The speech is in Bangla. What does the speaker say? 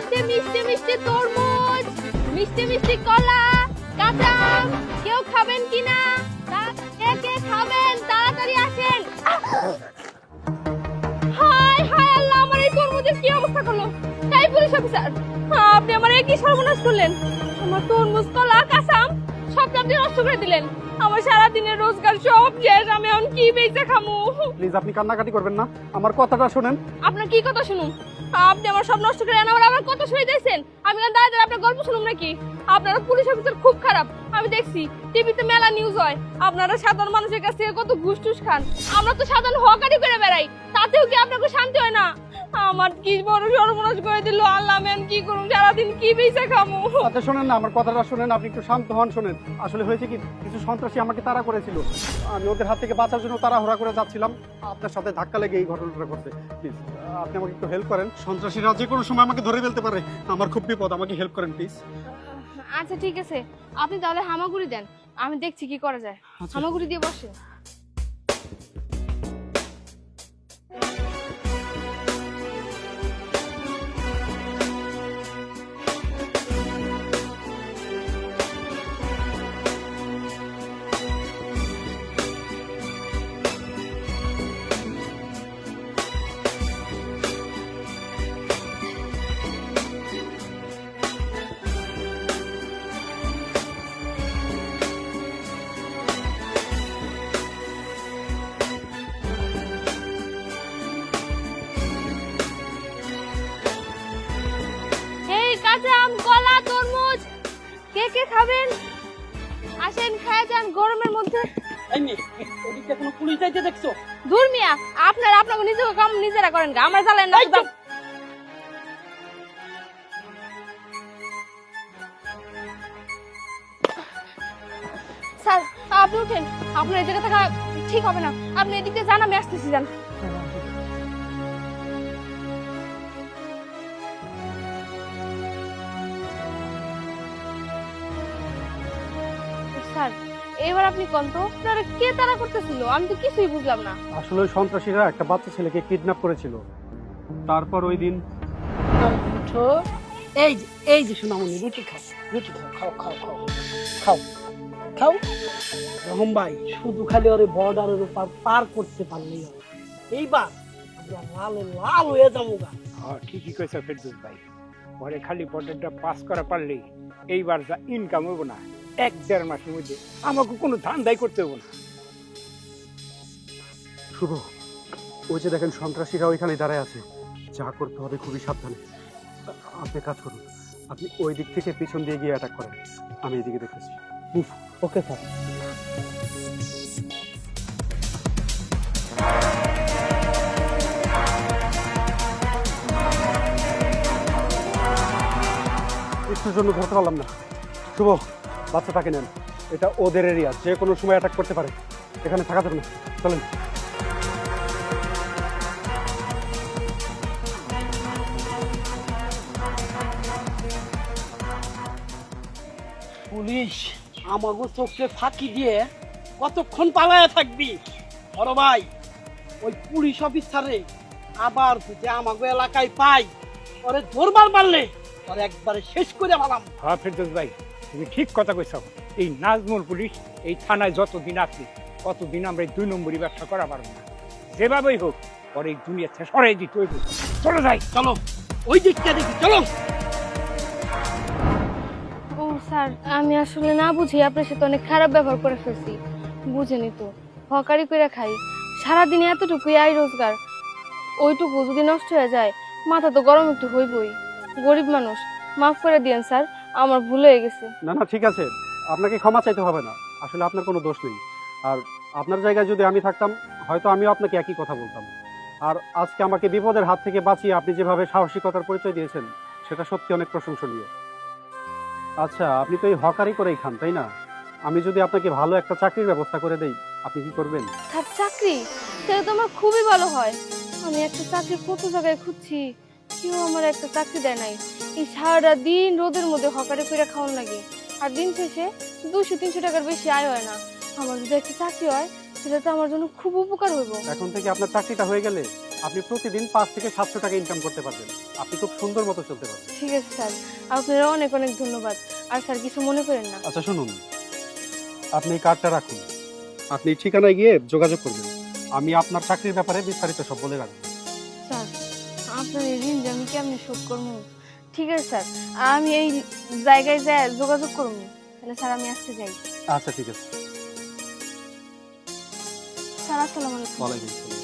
মধ্যে মিষ্টি মিষ্টি তরমুজ, মিষ্টি মিষ্টি কলা, কাঁচা আম, কেউ খাবেন কিনা? কে কে খাবেন তাড়াতাড়ি আসেন। হায় হায় আল্লাহ, আমার এই তরমুজের কি অবস্থা করলো? তাই পুলিশ অফিসার, আপনি আমার একই সর্বনাশ করলেন। আমার তরমুজ, কলা, কাঁচা আম সব আপনি নষ্ট করে দিলেন। আমার সারা দিনের রোজগার সব শেষ, আমি এখন কি বেঁচে খামু? প্লিজ আপনি কান্নাকাটি করবেন না, আমার কথাটা শুনেন। আপনার কি কথা শুনুন? আপনি আমার সব নষ্ট করে আমার কথা শুনে দিয়েছেন। আমি কেন দাঁড়িয়ে দাঁড়িয়ে আপনার গল্প শুনুন নাকি? আপনারা পুলিশ অফিসার খুব খারাপ, আমি দেখছি টিভিতে মেলা নিউজ হয়। আপনারা সাধারণ মানুষের কাছ থেকে কত ঘুষ টুস খান। আমরা তো সাধারণ হকারি করে বেড়াই, তাতেও কি আপনাকে শান্তি হয় না? আমার কি বড় সর্বনাশ করে দিল আল্লাহ, আমি কি করুন? সারাদিন কি বেঁচে খামু? আচ্ছা শোনেন না, আমার কথাটা শুনেন, আপনি একটু শান্ত হন। শোনেন, আসলে হয়েছে কি, কিছু সন্ত্রাসী আমাকে তাড়া করেছিল। আমি ওদের হাত থেকে বাঁচার জন্য তাড়াহুড়া করে যাচ্ছিলাম, আপনার সাথে ধাক্কা লেগে এই ঘটনাটা ঘটছে। প্লিজ আপনি আমাকে একটু হেল্প করেন, সন্ত্রাসীরা যে কোনো সময় আমাকে ধরে ফেলতে পারে, আমার খুব বিপদ, আমাকে হেল্প করেন প্লিজ। আচ্ছা ঠিক আছে, আপনি তাহলে হামাগুড়ি দেন, আমি দেখছি কি করা যায়। আচ্ছা। হামাগুড়ি দিয়ে বসে। কাঁচা আম, কলা, তরমুজ কে কে খাবেন? আসেন খেয়ে যান গরমের মধ্যে। পুলিশ যাইতে দেখছো? দূর মিয়া, আপনারা আপনাকে নিজেকে কাম নিজেরা করেন গা, আমার জ্বালেন না তো। স্যার আপনি উঠেন, আপনার এই জায়গা থাকা ঠিক হবে না। আপনি এদিকে যান, আমি আসতেছি। যান। স্যার এবার আপনি কোন তো আপনারা কে তাড়া করতেছিল? আমি তো কিছুই বুঝলাম না। আসলে ওই সন্ত্রাসীরা একটা বাচ্চা ছেলেকে কিডন্যাপ করেছিল, তারপর ওই দিন। উঠো, এই যে সোনামণি, রুটি খাও, রুটি খাও, খাও খাও খাও খাও খাও। রহম ভাই, শুধু খালি ওর বর্ডারের উপর পার করতে পারলেই হবে। এইবার আমরা লাল লাল হয়ে যাবো গা। হ্যাঁ ঠিকই কইছো ফেরদৌস ভাই, পরে খালি বর্ডারটা পাস করা পারলেই এইবার যা ইনকাম হবো না, 1-1.5 মাসের মধ্যে আমাকে কোনো ধান্দাই করতে হবো না। শুভ, ওই যে দেখেন সন্ত্রাসীরা ওইখানে দাঁড়ায় আছে, যা করতে হবে খুবই সাবধানে। আপনি কাজ করুন, আপনি ওই দিক থেকে পিছন দিয়ে গিয়ে অ্যাটাক করেন, আমি এদিকে দেখতেছি। Okay sir. একটুর জন্য ধরতে পারলাম না। শুভ, বাচ্চাটাকে নেন, এটা ওদের এরিয়া, যে কোনো সময় অ্যাটাক করতে পারে, এখানে থাকা যাবে না, চলেন। পুলিশ আমাগো চোখে ফাঁকি দিয়ে কতক্ষণ পালায়া থাকবি? বড় ভাই, ওই পুলিশ অফিসারে আবার যদি আমাগো এলাকায় পাই, ওরে ধরবার পারলে ওরে একবারে শেষ করে ফেলাম। হ্যাঁ ফেরদৌস ভাই, তুমি ঠিক কথা কইছো। এই নাজমুল পুলিশ এই থানায় যতদিন আছে ততদিন আমরা এই 2 নম্বরই ব্যবসা করা পারবো না। যেভাবেই হোক পরে এই দুনিয়া থেকে সরাই দিতে হইব। চলো যাই। চলো ওই দিকটা দেখি, চলো। ও স্যার, আমি আসলে না বুঝি আপনার সাথে অনেক খারাপ ব্যবহার করে ফেলছি। বুঝেনি তো, হকারি করে খাই, সারাদিনে এতটুকুই আয় রোজগার, ওইটুকু যদি নষ্ট হয়ে যায় মাথা তো গরম একটু হইবই। গরিব মানুষ, মাফ করে দিয়েন স্যার, আমার ভুল হয়ে গেছে। না না ঠিক আছে, আপনাকে ক্ষমা চাইতে হবে না, আসলে আপনার কোনো দোষ নেই। আর আপনার জায়গায় যদি আমি থাকতাম, হয়তো আমিও আপনাকে একই কথা বলতাম। আর আজকে আমাকে বিপদের হাত থেকে বাঁচিয়ে আপনি যেভাবে সাহসিকতার পরিচয় দিয়েছেন, সেটা সত্যি অনেক প্রশংসনীয়। আচ্ছা, আপনি তো এই হকারি করেই খান, তাই না? আমি যদি আপনাকে ভালো একটা চাকরির ব্যবস্থা করে দেই, আপনি কি করবেন? স্যার চাকরি, সেটা তো আমার খুবই ভালো হয়। আমি একটা চাকরি কত জায়গায় খুঁজছি, কেউ আমার একটা চাকরি দেয় নাই। এই সারাটা দিন রোদের মধ্যে হকারি করে খাওয়ান লাগে, আর দিন শেষে 200-300 টাকার বেশি আয় হয় না। আমার যদি একটা চাকরি হয়, সেটা তো আমার জন্য খুব উপকার হইব। এখন থেকে আপনার চাকরিটা হয়ে গেলে আপনি প্রতিদিন 5 থেকে 700 টাকা ইনকাম করতে পারবেন। আপনি খুব সুন্দর মতো চলতে পারবেন। ঠিক আছে স্যার, আপনার অনেক অনেক ধন্যবাদ। আর স্যার কিছু মনে করেন না। আচ্ছা শুনুন, আপনি এই কার্ডটা রাখুন। আপনি ঠিকানায় গিয়ে যোগাযোগ করবেন। আমি আপনার চাকরির ব্যাপারে বিস্তারিত সব বলে রাখবো। স্যার আপনার এই ঋণ যে আমি কেমনি শোধ করবো? ঠিক আছে স্যার, আমি এই জায়গায় যাই যোগাযোগ করবো। তাহলে স্যার আমি আসতে যাই। আচ্ছা ঠিক আছে। স্যার আসসালামু আলাইকুম। ওয়ালাইকুম আসসালাম।